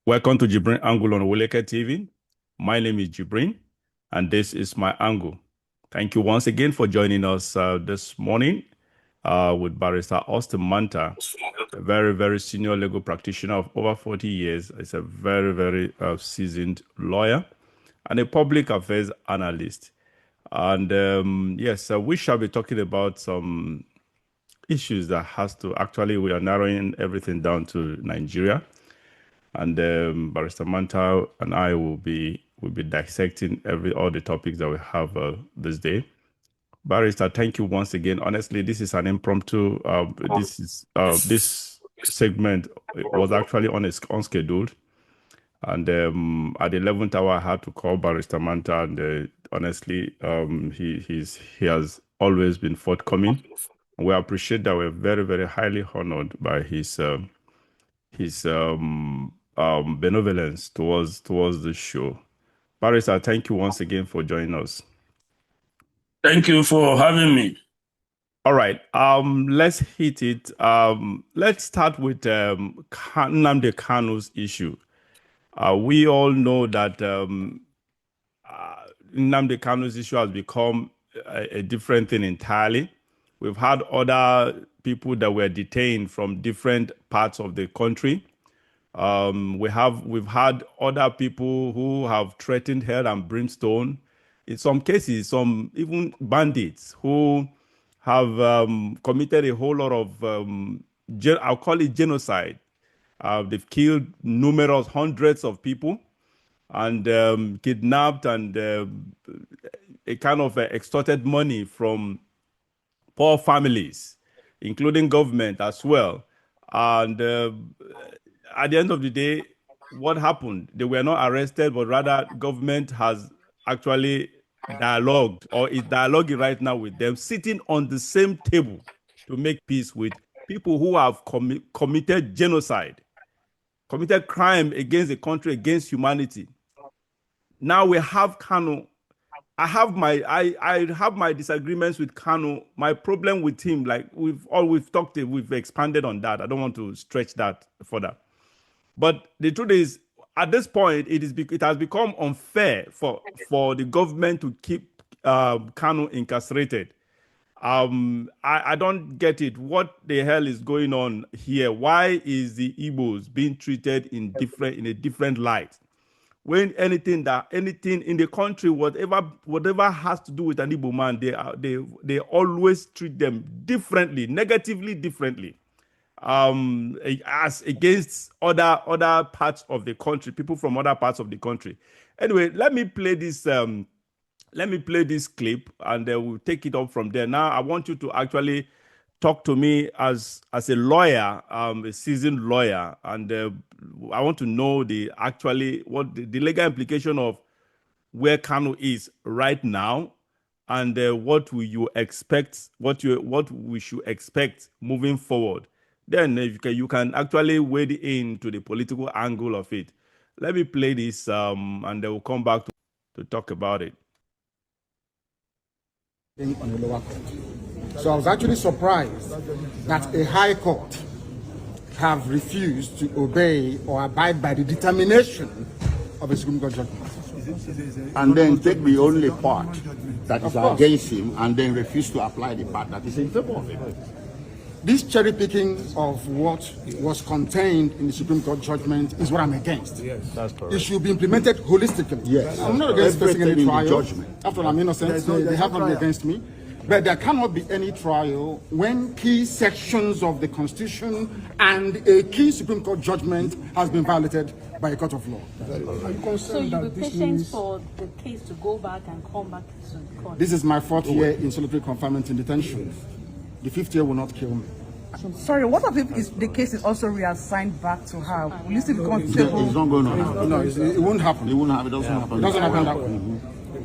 Welcome to JIBRIN Angle on Woleke TV. My name is JIBRIN, and this is my angle. Thank you once again for joining us this morning with Barrister Austin Manta, a very, very senior legal practitioner of over 40 years. He's a very, very seasoned lawyer and a public affairs analyst. And yes, we shall be talking about some issues that has to we are narrowing everything down to Nigeria. And Barrister Manta and I will be dissecting all the topics that we have this day. Barrister, thank you once again. Honestly, this is an impromptu. This segment was actually unscheduled, and at the 11th hour, I had to call Barrister Manta, and honestly, he has always been forthcoming. We appreciate that. We're very, very highly honored by his benevolence towards the show. Barrister, thank you once again for joining us. Thank you for having me. All right, let's hit it. Let's start with Nnamdi Kanu's issue. We all know that Nnamdi Kanu's issue has become a different thing entirely. We've had other people that were detained from different parts of the country. We've had other people who have threatened hell and brimstone. In some cases, some even bandits who have committed a whole lot of, I'll call it genocide. They've killed hundreds of people and kidnapped and a kind of extorted money from poor families, including government as well. And at the end of the day, what happened? They were not arrested, but rather government has actually dialogued or is dialoguing right now with them, sitting on the same table to make peace with people who have committed genocide, committed crime against the country, against humanity. Now we have Kanu. I have my disagreements with Kanu. My problem with him, like we've expanded on that. I don't want to stretch that further. But the truth is, at this point, it has become unfair for the government to keep Kanu incarcerated. I don't get it. What the hell is going on here? Why is the Igbos being treated in a different light? When anything in the country, whatever has to do with an Igbo man, they always treat them differently, negatively differently, as against other parts of the country, people from other parts of the country. Anyway, let me play this clip, and we'll take it up from there. Now, I want you to actually talk to me as a lawyer, a seasoned lawyer, and I want to know what the legal implication of where Kanu is right now, and what will you expect, what we should expect moving forward. Then you can actually wade into the political angle of it. Let me play this, and then we'll come back to talk about it. On the lower court. So I was actually surprised that a high court have refused to obey or abide by the determination of a Supreme Court judgment. And then take the only part that is against him and then refuse to apply the part that is in favor of him. This cherry picking of what was contained in the Supreme Court judgment is what I'm against. Yes, that's correct. It should be implemented holistically. Yes. I'm not against facing any trial. Judgment. After all, I'm innocent, so they have not been against me. But there cannot be any trial when key sections of the Constitution and a key Supreme Court judgment has been violated by a court of law. So you'll be patient for the case to go back and come back to the court? This is my 4th year in solitary confinement in detention. The 5th year will not kill me. Sorry, what if the case is also reassigned back to her? Will you still be comfortable? It's not going on. No, it won't happen. It won't happen. It doesn't happen. It doesn't happen that way. It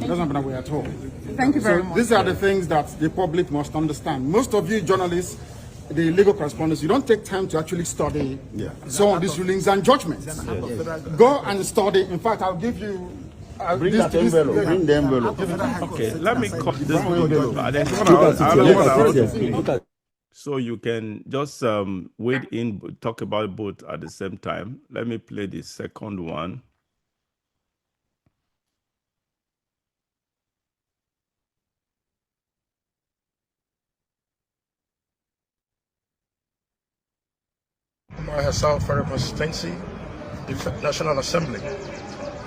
doesn't happen that way at all. Thank you very much. These are the things that the public must understand. Most of you journalists, the legal correspondents, you don't take time to actually study some of these rulings and judgments. Go and study. In fact, I'll give you... Bring that envelope. Bring the envelope. Okay, let me cut this. So you can just wade in, talk about both at the same time. Let me play the second one. Myself for consistency, the National Assembly.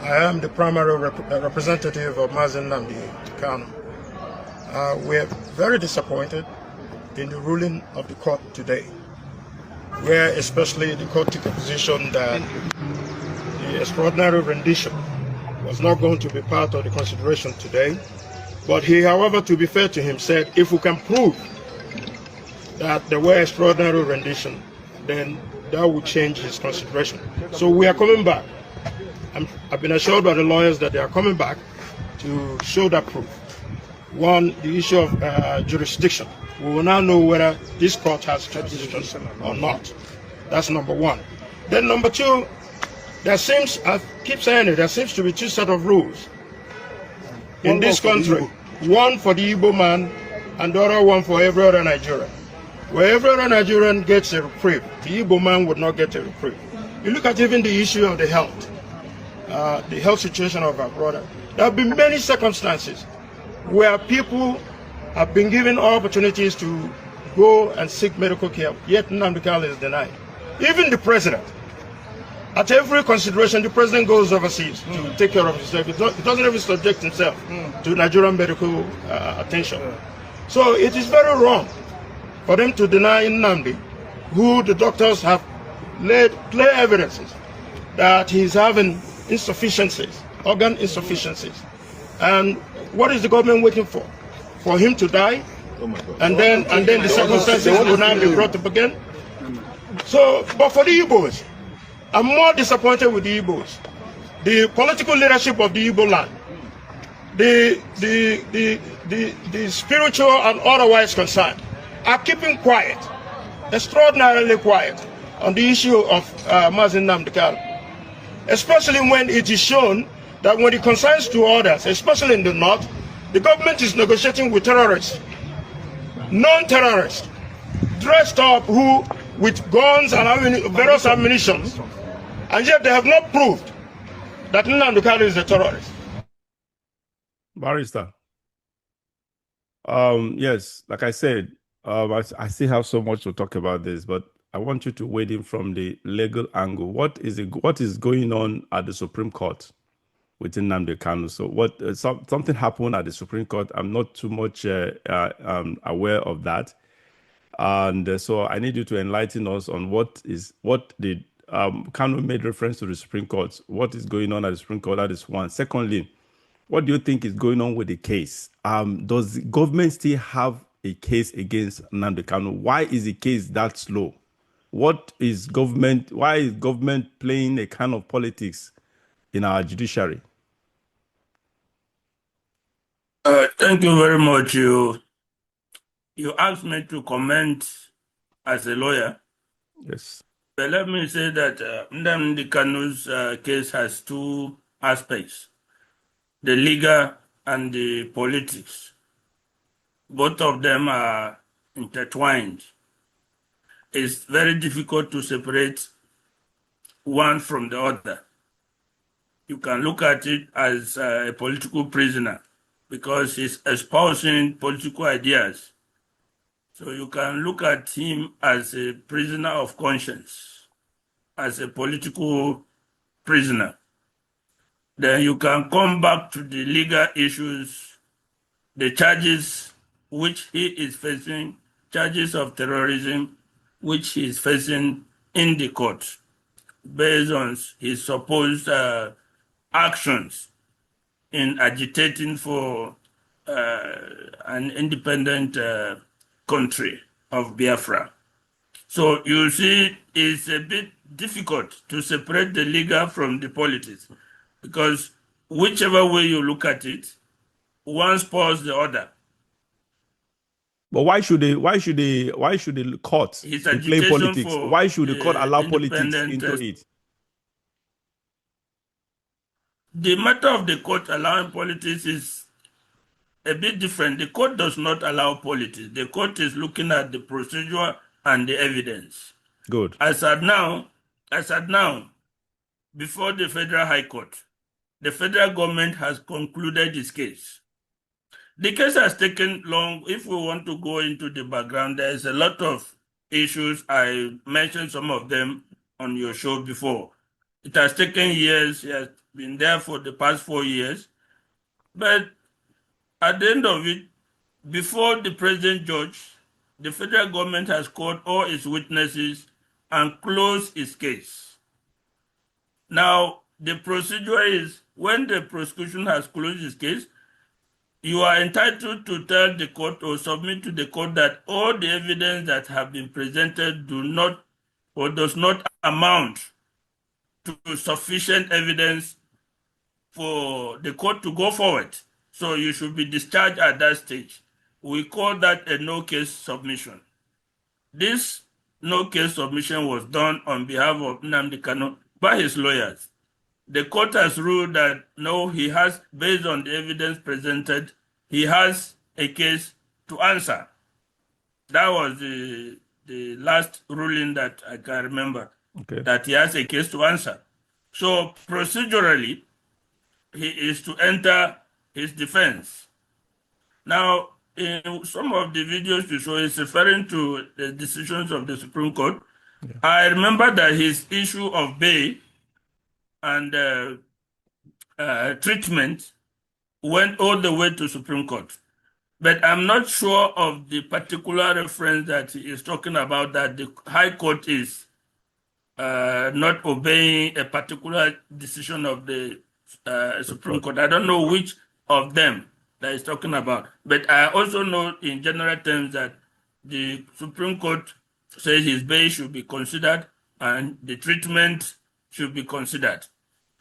I am the primary representative of Nnamdi Kanu. We are very disappointed in the ruling of the court today, where especially the court took a position that the extraordinary rendition was not going to be part of the consideration today. But he, however, to be fair to him, said if we can prove that there were extraordinary rendition, then that would change his consideration. So we are coming back. I've been assured by the lawyers that they are coming back to show that proof. One, the issue of jurisdiction. We will now know whether this court has jurisdiction or not. That's number one. Then number two, there seems, I keep saying it, there seems to be two sets of rules in this country. One for the Igbo man and the other one for every other Nigerian. Where every other Nigerian gets a reprieve, the Igbo man would not get a reprieve. You look at even the issue of the health situation of our brother. There have been many circumstances where people have been given opportunities to go and seek medical care, yet Nnamdi Kanu is denied. Even the president, at every consideration, the president goes overseas to take care of himself. He doesn't even subject himself to Nigerian medical attention. So it is very wrong for them to deny Nnamdi, who the doctors have laid clear evidences that he's having insufficiencies, organ insufficiencies. And what is the government waiting for? For him to die? And then the circumstances will now be brought up again? So, but for the Igbos, I'm more disappointed with the Igbos. The political leadership of the Igbo land, the spiritual and otherwise concerned, are keeping quiet, extraordinarily quiet, on the issue of Nnamdi Kanu. Especially when it is shown that when it concerns to others, especially in the north, the government is negotiating with terrorists, non-terrorists, dressed up who with guns and various ammunition, and yet they have not proved that Nnamdi Kanu is a terrorist. Barrister. Yes, like I said, I still have so much to talk about this, but I want you to wade in from the legal angle. What is going on at the Supreme Court with Nnamdi Kanu? So something happened at the Supreme Court. I'm not too much aware of that. And so I need you to enlighten us on what the Kanu made reference to the Supreme Court. What is going on at the Supreme Court? That is one. Secondly, what do you think is going on with the case? Does the government still have a case against Nnamdi Kanu? Why is the case that slow? Why is government playing a kind of politics in our judiciary? Thank you very much. You asked me to comment as a lawyer. Yes. But let me say that Nnamdi Kanu's case has two aspects, the legal and the politics. Both of them are intertwined. It's very difficult to separate one from the other. You can look at it as a political prisoner because he's espousing political ideas. So you can look at him as a prisoner of conscience, as a political prisoner. Then you can come back to the legal issues, the charges which he is facing, charges of terrorism, which he is facing in the court, based on his supposed actions in agitating for an independent country of Biafra. So you see, it's a bit difficult to separate the legal from the politics, because whichever way you look at it, one spoils the other. But why should the court play politics? Why should the court allow politics into it? The matter of the court allowing politics is a bit different. The court does not allow politics. The court is looking at the procedure and the evidence. Good. As at now, before the Federal High Court, the federal government has concluded its case. The case has taken long. If we want to go into the background, there's a lot of issues. I mentioned some of them on your show before. It has taken years. It has been there for the past 4 years. But at the end of it, before the president judge, the federal government has called all its witnesses and closed its case. Now, the procedure is when the prosecution has closed its case, you are entitled to tell the court or submit to the court that all the evidence that have been presented do not or does not amount to sufficient evidence for the court to go forward. So you should be discharged at that stage. We call that a no-case submission. This no-case submission was done on behalf of Nnamdi Kanu by his lawyers. The court has ruled that no, he has, based on the evidence presented, he has a case to answer. That was the last ruling that I can remember, that he has a case to answer. So procedurally, he is to enter his defense. Now, in some of the videos you show, is referring to the decisions of the Supreme Court. Yeah. I remember that his issue of bail and treatment went all the way to Supreme Court. But I'm not sure of the particular reference that he is talking about, that the High Court is not obeying a particular decision of the Supreme Court. I don't know which of them that he's talking about. But I also know in general terms that the Supreme Court says his bail should be considered and the treatment should be considered.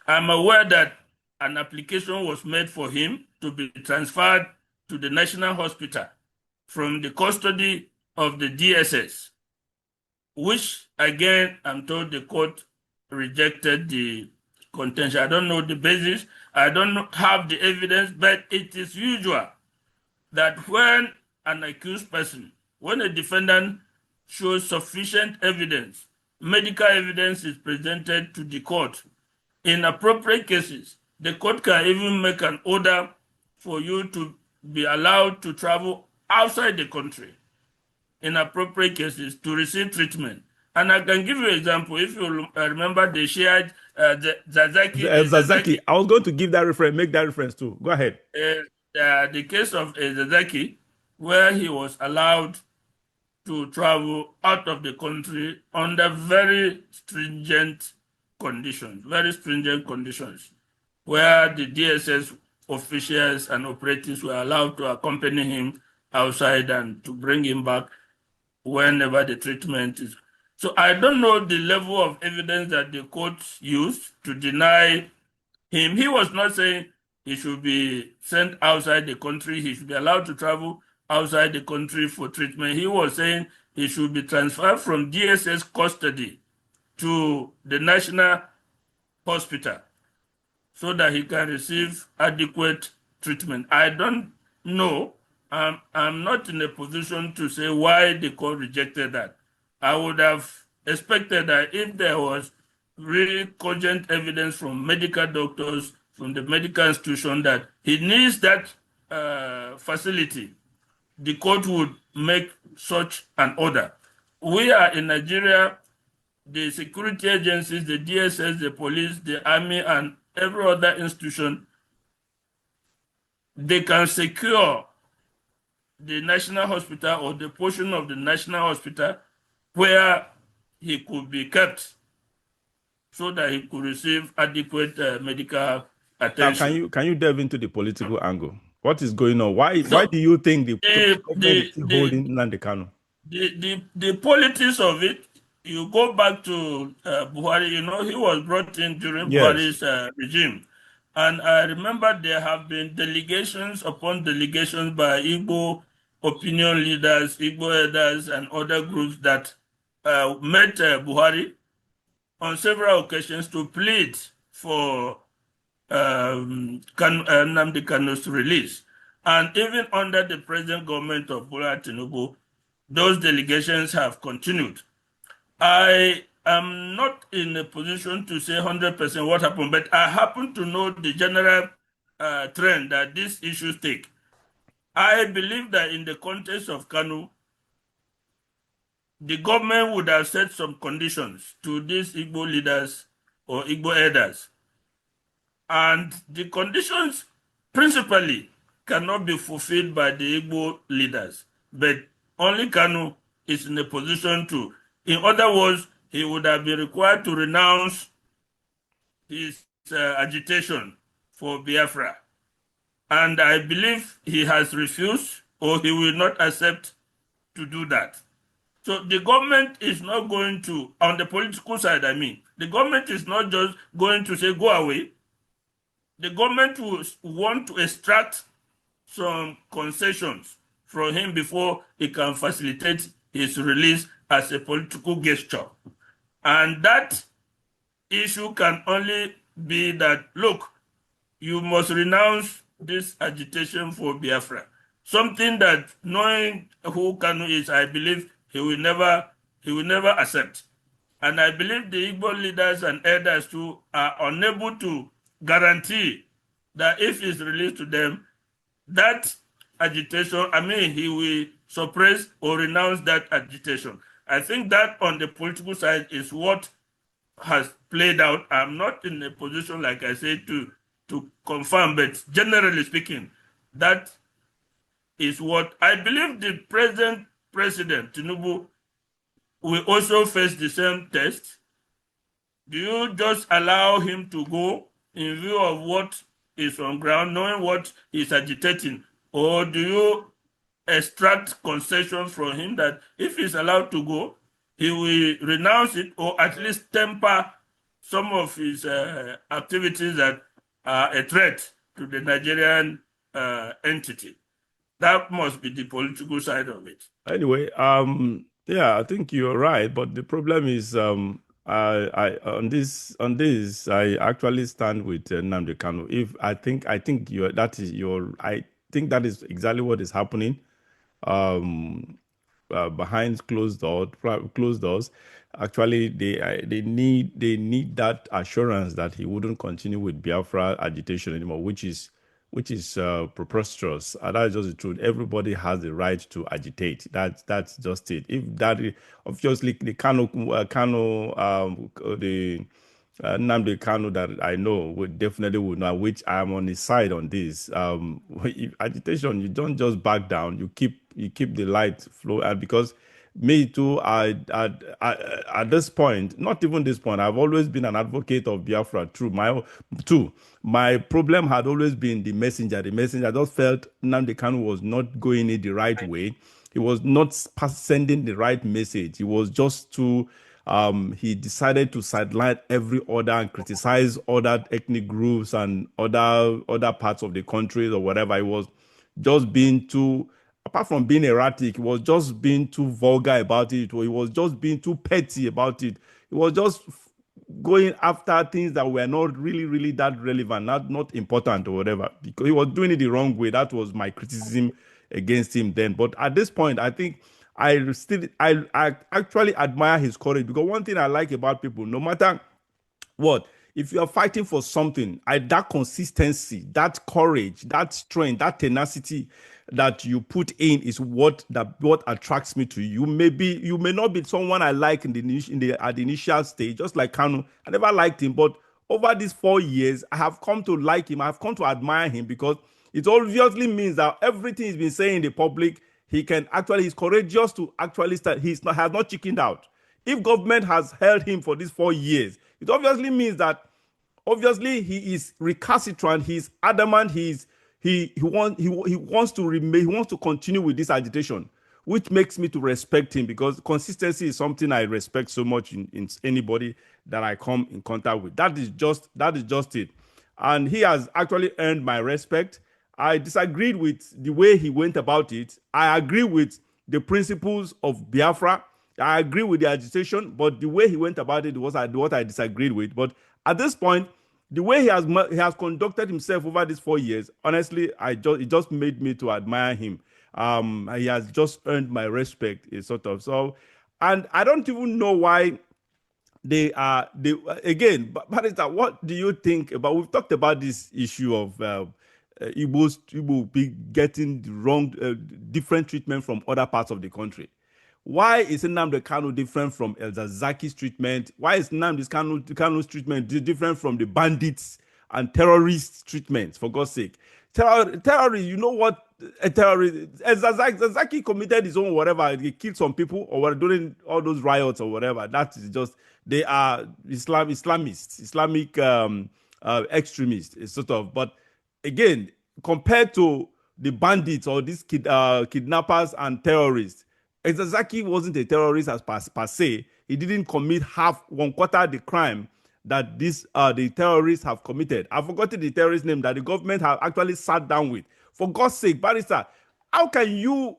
I'm aware that an application was made for him to be transferred to the National Hospital from the custody of the DSS, which again, I'm told the court rejected the contention. I don't know the basis. I don't have the evidence, but it is usual that when an accused person, when a defendant shows sufficient evidence, medical evidence is presented to the court. In appropriate cases, the court can even make an order for you to be allowed to travel outside the country in appropriate cases to receive treatment. And I can give you an example. If you remember, they shared Zazaki. I was going to give that reference, make that reference too. Go ahead. The case of Zazaki, where he was allowed to travel out of the country under very stringent conditions, where the DSS officials and operatives were allowed to accompany him outside and to bring him back whenever the treatment is. So I don't know the level of evidence that the court used to deny him. He was not saying he should be sent outside the country. He should be allowed to travel outside the country for treatment. He was saying he should be transferred from DSS custody to the National Hospital so that he can receive adequate treatment. I don't know. I'm not in a position to say why the court rejected that. I would have expected that if there was really cogent evidence from medical doctors, from the medical institution that he needs that facility, the court would make such an order. We are in Nigeria, the security agencies, the DSS, the police, the army, and every other institution, they can secure the National Hospital or the portion of the National Hospital where he could be kept so that he could receive adequate medical attention. Now, can you delve into the political angle? What is going on? Why do you think the government is still holding Nnamdi Kanu? The politics of it, you go back to Buhari, you know, he was brought in during Buhari's regime. And I remember there have been delegations upon delegations by Igbo opinion leaders, Igbo elders, and other groups that met Buhari on several occasions to plead for Nnamdi Kanu's release. And even under the present government of Bola Tinubu, those delegations have continued. I am not in a position to say 100% what happened, but I happen to know the general trend that these issues take. I believe that in the context of Kanu, the government would have set some conditions to these Igbo leaders or Igbo elders. And the conditions principally cannot be fulfilled by the Igbo leaders, but only Kanu is in a position to. In other words, he would have been required to renounce his agitation for Biafra. And I believe he has refused or he will not accept to do that. So the government is not going to, on the political side, I mean, the government is not just going to say, go away. The government will want to extract some concessions from him before he can facilitate his release as a political gesture. And that issue can only be that, look, you must renounce this agitation for Biafra. Something that, knowing who Kanu is, I believe he will never accept. And I believe the Igbo leaders and elders too are unable to guarantee that if it's released to them, that agitation, he will suppress or renounce that agitation. I think that on the political side is what has played out. I'm not in a position, like I said, to confirm, but generally speaking, that is what I believe. The present president, Tinubu, will also face the same test. Do you just allow him to go in view of what is on ground, knowing what he's agitating, or do you extract concessions from him that if he's allowed to go, he will renounce it or at least temper some of his activities that are a threat to the Nigerian entity? That must be the political side of it. Anyway, yeah, I think you're right, but the problem is, I on this, I actually stand with Nnamdi Kanu. I think I think that is exactly what is happening. Behind closed doors. Actually, they need that assurance that he wouldn't continue with Biafra agitation anymore, which is preposterous. That's just the truth. Everybody has the right to agitate. That's just it. If that obviously the Nnamdi Kanu that I know would know, which I'm on his side on this. Agitation, you don't just back down. You keep the light flow, and because me too, at this point, not even this point, I've always been an advocate of Biafra. My problem had always been the messenger. The messenger, I just felt Nnamdi Kanu was not going it the right way. He was not sending the right message. He was just too. He decided to sideline every other and criticize other ethnic groups and other parts of the country or whatever. He was just being too, apart from being erratic, he was just being too vulgar about it, or he was just being too petty about it. He was just going after things that were not really that relevant, not important or whatever, because he was doing it the wrong way. That was my criticism against him then. But at this point, I think I actually admire his courage, because one thing I like about people, no matter what, if you are fighting for something, that consistency, that courage, that strength, that tenacity that you put in is what attracts me to you. You may not be someone I like at the initial stage, just like Kanu. I never liked him, but over these 4 years, I have come to like him. I've come to admire him, because it obviously means that everything he's been saying in the public, he's courageous to actually start. Has not chickened out. If government has held him for these 4 years, it obviously means that he is recalcitrant. He's adamant. He wants to continue with this agitation, which makes me to respect him, because consistency is something I respect so much in anybody that I come in contact with. That is just it, and he has actually earned my respect. I disagreed with the way he went about it. I agree with the principles of Biafra. I agree with the agitation, but the way he went about it was what I disagreed with. But at this point, the way he has conducted himself over these 4 years, honestly, it just made me to admire him. He has just earned my respect, sort of. So, and I don't even know why they again. Barrister, what do you think about? We've talked about this issue of Igbo be getting the wrong, different treatment from other parts of the country. Why is Nnamdi Kanu different from El Zazaki's treatment? Why is Nnamdi Kanu's treatment different from the bandits and terrorists' treatment, for God's sake? Terrorists, you know what a terrorist, El Zazaki committed his own whatever, he killed some people or were during all those riots or whatever. That is just, they are Islamists, Islamic extremists, sort of. But again, compared to the bandits or these kidnappers and terrorists, Zaki wasn't a terrorist as per se. He didn't commit one quarter the crime that the terrorists have committed. I've forgotten the terrorist name that the government have actually sat down with. For God's sake, Barrister, how can you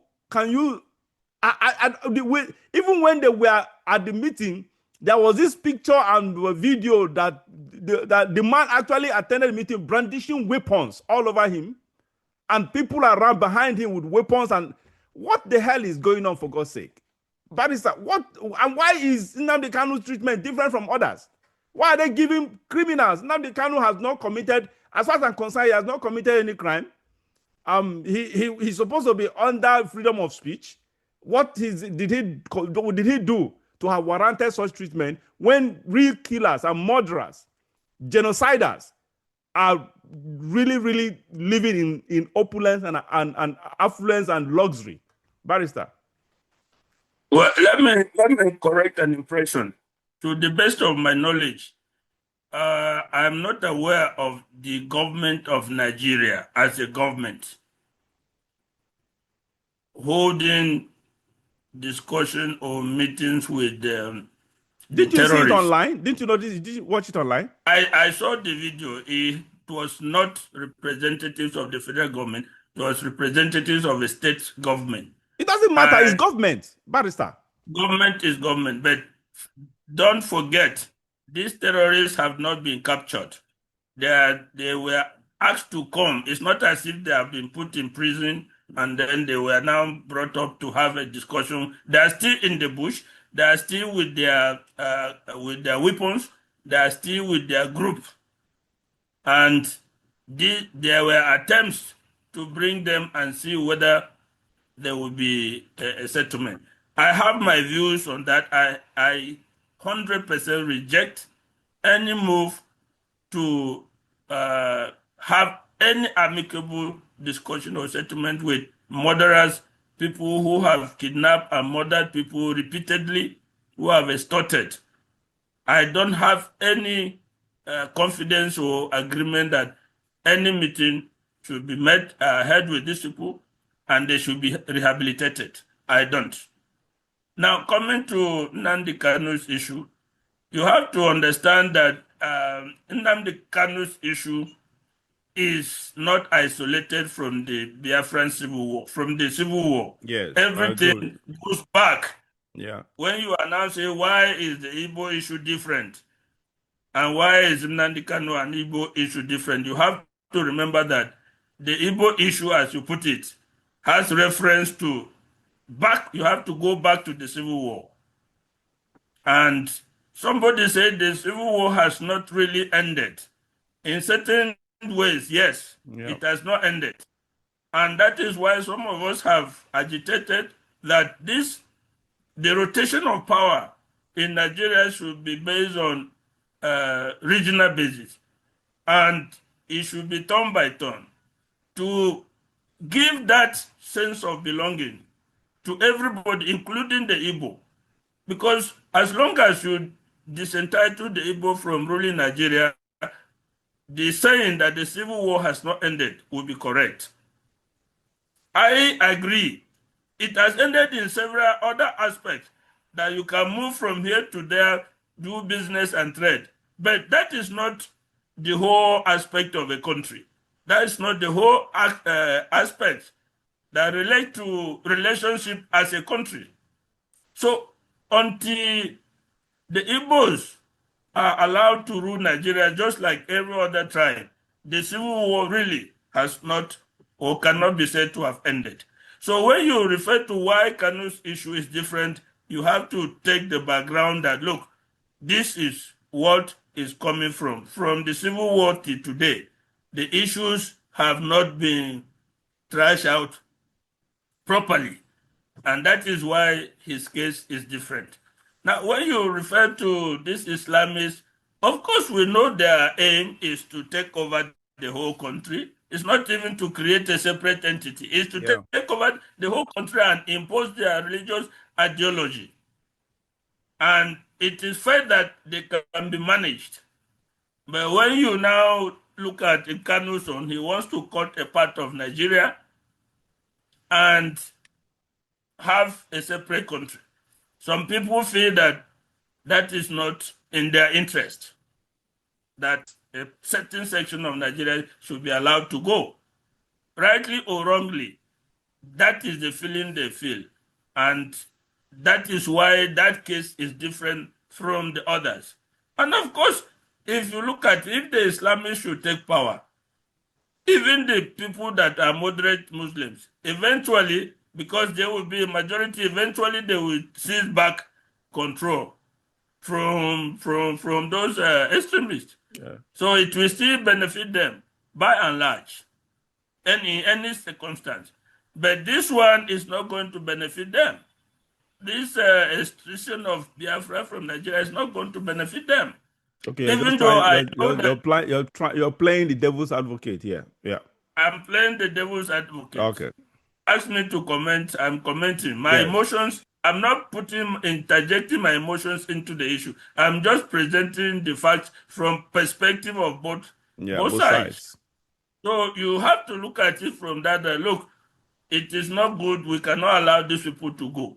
even when they were at the meeting, there was this picture and video that the man actually attended the meeting brandishing weapons all over him, and people around behind him with weapons. And what the hell is going on, for God's sake? Barrister, what and why is Nnamdi Kanu's treatment different from others? Why are they giving criminals? Nnamdi Kanu has not committed, as far as I'm concerned, he has not committed any crime. He's supposed to be under freedom of speech. What did he do to have warranted such treatment when real killers and murderers, genociders, are really, really living in opulence and affluence and luxury? Barrister. Well, let me correct an impression. To the best of my knowledge, I'm not aware of the government of Nigeria as a government holding discussion or meetings with Did you see it online? Didn't you notice? Did you watch it online? I saw the video. It was not representatives of the federal government. It was representatives of the state government. It doesn't matter. It's government, Barrister. Government is government, but don't forget, these terrorists have not been captured. They were asked to come. It's not as if they have been put in prison and then they were now brought up to have a discussion. They are still in the bush. They are still with their weapons. They are still with their group. And there were attempts to bring them and see whether there will be a settlement. I have my views on that. I 100% reject any move to have any amicable discussion or settlement with murderers, people who have kidnapped and murdered people repeatedly, who have extorted. I don't have any confidence or agreement that any meeting should be held with these people and they should be rehabilitated. I don't. Now, coming to Nnamdi Kanu's issue, you have to understand that Nnamdi Kanu's issue is not isolated from the Biafran civil war, from the civil war. Yes, everything goes back. Yeah. When you are now saying, why is the Igbo issue different? And why is Nnamdi Kanu and Igbo issue different? You have to remember that the Igbo issue, as you put it, has reference to you have to go back to the Civil War. And somebody said the Civil War has not really ended. In certain ways, yes, it has not ended. And that is why some of us have agitated that the rotation of power in Nigeria should be based on regional basis. And it should be turn by turn to give that sense of belonging to everybody, including the Igbo. Because as long as you disentitle the Igbo from ruling Nigeria, the saying that the Civil War has not ended will be correct. I agree. It has ended in several other aspects, that you can move from here to there, do business and trade. But that is not the whole aspect of a country. That is not the whole aspect that relate to relationship as a country. So until the Igbos are allowed to rule Nigeria just like every other tribe, the civil war really has not or cannot be said to have ended. So when you refer to why Kanu's issue is different, you have to take the background that, look, this is what is coming from the civil war till today. The issues have not been thrashed out properly. And that is why his case is different. Now, when you refer to these Islamists, of course, we know their aim is to take over the whole country. It's not even to create a separate entity. It's to take over the whole country and impose their religious ideology. And it is fair that they can be managed. But when you now look at Kanu's son, he wants to cut a part of Nigeria and have a separate country. Some people feel that that is not in their interest, that a certain section of Nigeria should be allowed to go. Rightly or wrongly, that is the feeling they feel. And that is why that case is different from the others. And of course, if you look at if the Islamists should take power, even the people that are moderate Muslims, eventually, because there will be a majority, eventually they will seize back control from those extremists. Yeah. So it will still benefit them by and large, in any circumstance. But this one is not going to benefit them. This extraction of Biafra from Nigeria is not going to benefit them. Okay, even though you're playing the devil's advocate here. Yeah, I'm playing the devil's advocate. Okay. Ask me to comment. I'm commenting. My emotions. I'm not interjecting my emotions into the issue. I'm just presenting the facts from perspective of both sides. So you have to look at it from that. Look, it is not good. We cannot allow these people to go.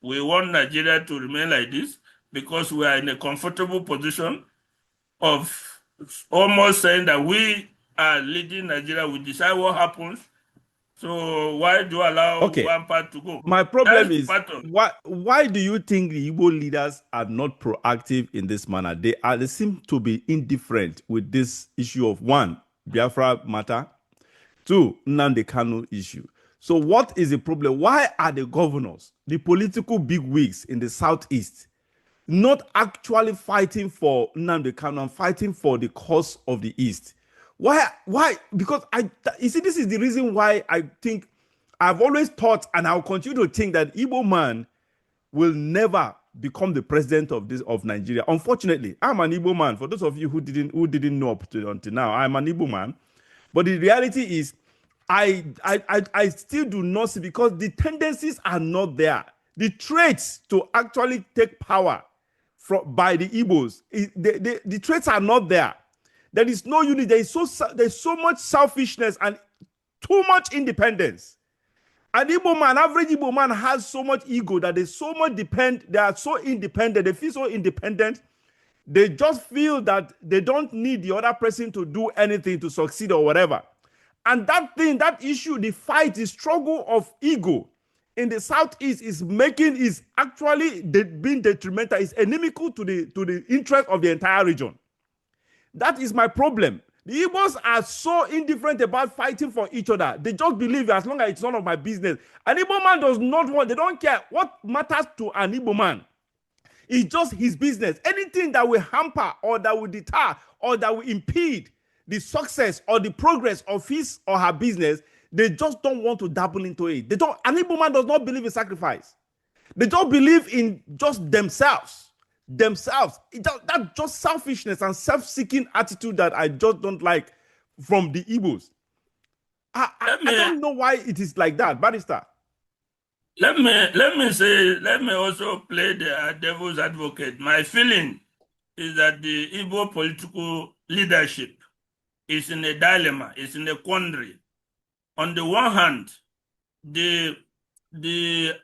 We want Nigeria to remain like this because we are in a comfortable position of almost saying that we are leading Nigeria. We decide what happens. So why do you allow one part to go? My problem is why do you think the Igbo leaders are not proactive in this manner? They seem to be indifferent with this issue of one, Biafra matter, two, Nnamdi Kanu issue. So what is the problem? Why are the governors, the political bigwigs in the Southeast, not actually fighting for Nnamdi Kanu and fighting for the cause of the East? Why? Because you see, this is the reason why I think I've always thought, and I'll continue to think, that Igbo man will never become the president of Nigeria. Unfortunately, I'm an Igbo man. For those of you who didn't know up to until now, I'm an Igbo man. But the reality is, I still do not see, because the tendencies are not there. The traits to actually take power by the Igbos, the traits are not there. There is no unity. There's so much selfishness and too much independence. An Igbo man, average Igbo man, has so much ego that they are so independent. They feel so independent. They just feel that they don't need the other person to do anything to succeed or whatever. And that issue, the fight, the struggle of ego in the Southeast is actually being detrimental, is inimical to the interest of the entire region. That is my problem. The Igbos are so indifferent about fighting for each other. They just believe as long as it's none of my business. An Igbo man does not want, they don't care what matters to an Igbo man. It's just his business. Anything that will hamper or that will deter or that will impede the success or the progress of his or her business, they just don't want to dabble into it. An Igbo man does not believe in sacrifice. They don't believe in just themselves. That's just selfishness and self-seeking attitude that I just don't like from the Igbos. I don't know why it is like that, Barrister. Let me also play the devil's advocate. My feeling is that the Igbo political leadership is in a dilemma, is in a quandary. On the one hand, the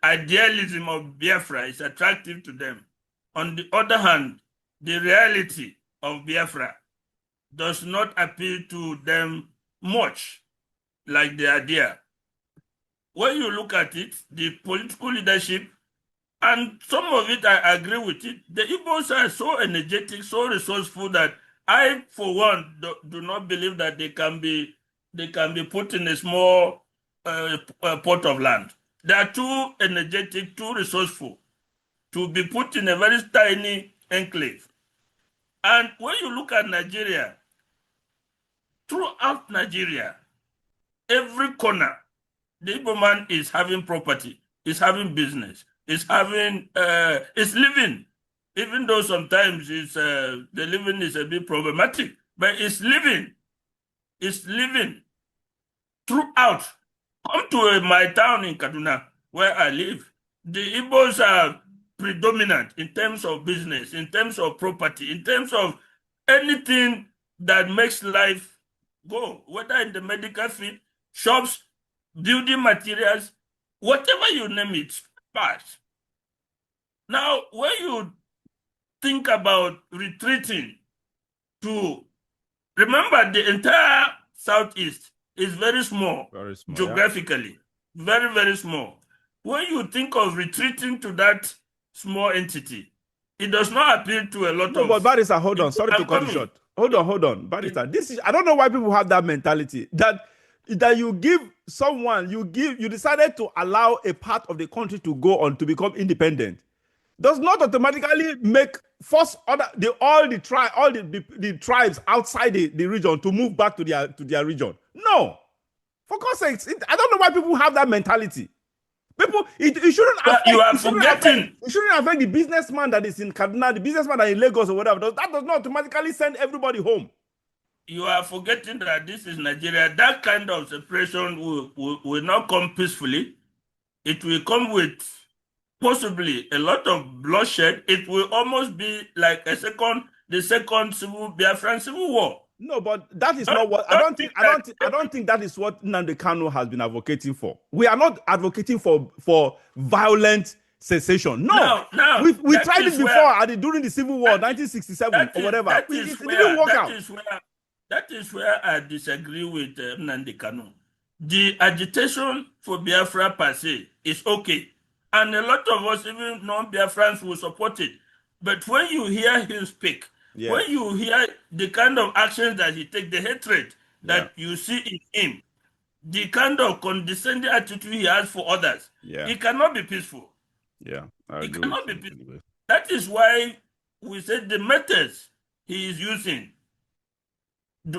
idealism of Biafra is attractive to them. On the other hand, the reality of Biafra does not appeal to them much like the idea. When you look at it, the political leadership And some of it, I agree with it. The Igbos are so energetic, so resourceful that I, for one, do not believe that they can be put in a small pot of land. They are too energetic, too resourceful to be put in a very tiny enclave. And when you look at Nigeria, throughout Nigeria, every corner, the Igbo man is having property, is having business, is living, even though sometimes the living is a bit problematic, but it's living throughout. Come to my town in Kaduna, where I live. The Igbos are predominant in terms of business, in terms of property, in terms of anything that makes life go, whether in the medical field, shops, building materials, whatever you name it, parts. Now, when you think about retreating to, remember the entire Southeast is very small geographically, very, very small. When you think of retreating to that small entity, it does not appeal to a lot of... No, but Barrister, hold on. Sorry to cut you short. Hold on. Barrister, I don't know why people have that mentality that you give someone, you decided to allow a part of the country to go on to become independent. Does not automatically force all the tribes outside the region to move back to their region. No. For God's sakes, I don't know why people have that mentality. People, it shouldn't affect, you are forgetting. It shouldn't affect the businessman that is in Kaduna, the businessman that is in Lagos or whatever. That does not automatically send everybody home. You are forgetting that this is Nigeria. That kind of separation will not come peacefully. It will come with possibly a lot of bloodshed. It will almost be like the second Biafran civil war. No, but that is not what I don't think that is what Nnamdi Kanu has been advocating for. We are not advocating for violent cessation. No, we tried it before during the Civil War, 1967 or whatever. It didn't work out. That is where I disagree with Nnamdi Kanu. The agitation for Biafra per se is okay, and a lot of us, even non-Biafrans, will support it. But when you hear him speak, when you hear the kind of actions that he takes, the hatred that you see in him, the kind of condescending attitude he has for others, it cannot be peaceful. Yeah, it cannot be peaceful. That is why we said the methods he is using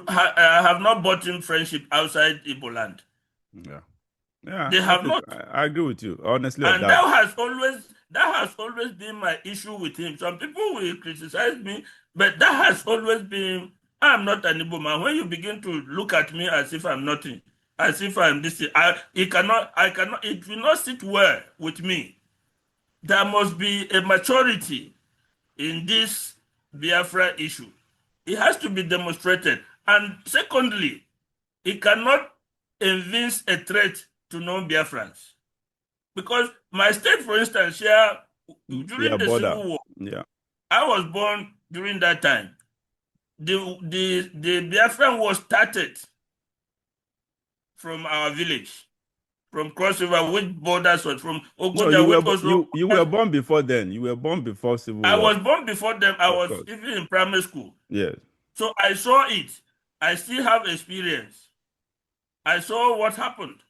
have not bought him friendship outside Igbo land. Yeah, they have not. I agree with you, honestly. And that has always been my issue with him. Some people will criticize me, but that has always been, I'm not an Igbo man. When you begin to look at me as if I'm nothing, as if I'm this, it will not sit well with me. There must be a maturity in this Biafra issue. It has to be demonstrated. And secondly, it cannot evince a threat to non-Biafrans. Because my state, for instance, here, during the Civil War, I was born during that time. The Biafran was started from our village, from Cross River, which borders was from Ogoja. You were born before then. You were born before Civil War. I was born before them. I was even in primary school. Yes. So I saw it. I still have experience. I saw what happened.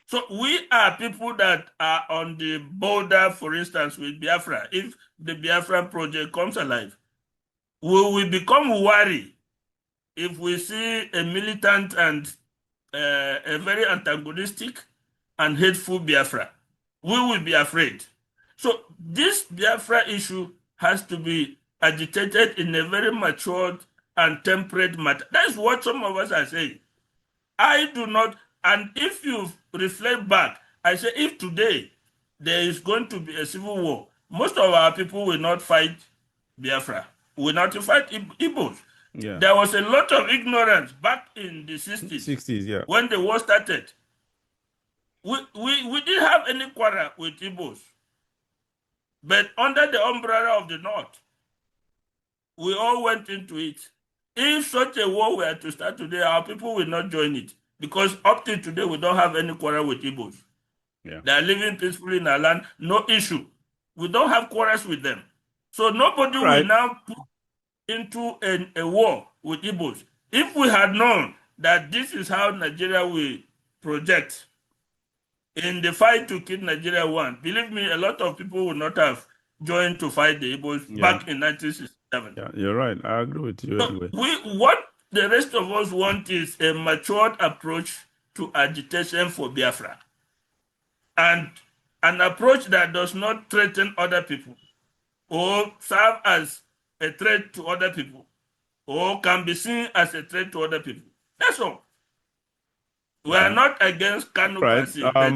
So we are people that are on the border, for instance, with Biafra. If the Biafra project comes alive, we will become worried if we see a militant and a very antagonistic and hateful Biafra. We will be afraid. So this Biafra issue has to be agitated in a very matured and temperate manner. That's what some of us are saying. I do not, and if you reflect back, I say if today there is going to be a civil war, most of our people will not fight Biafra, will not fight Igbos. Yeah. There was a lot of ignorance back in the 60s, when the war started. We didn't have any quarrel with Igbos. But under the umbrella of the North, we all went into it. If such a war were to start today, our people will not join it. Because up till today, we don't have any quarrel with Igbos. Yeah. They are living peacefully in our land, no issue. We don't have quarrels with them. So nobody will Right. now put into a war with Igbos. If we had known that this is how Nigeria will project in the fight to keep Nigeria one, believe me, a lot of people would not have joined to fight the Igbos back in 1967. Yeah, you're right. I agree with you So anyway. what the rest of us want is a matured approach to agitation for Biafra, and an approach that does not threaten other people or serve as a threat to other people or can be seen as a threat to other people. That's all. We are not against Kanu Right. per se, but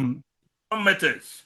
some methods.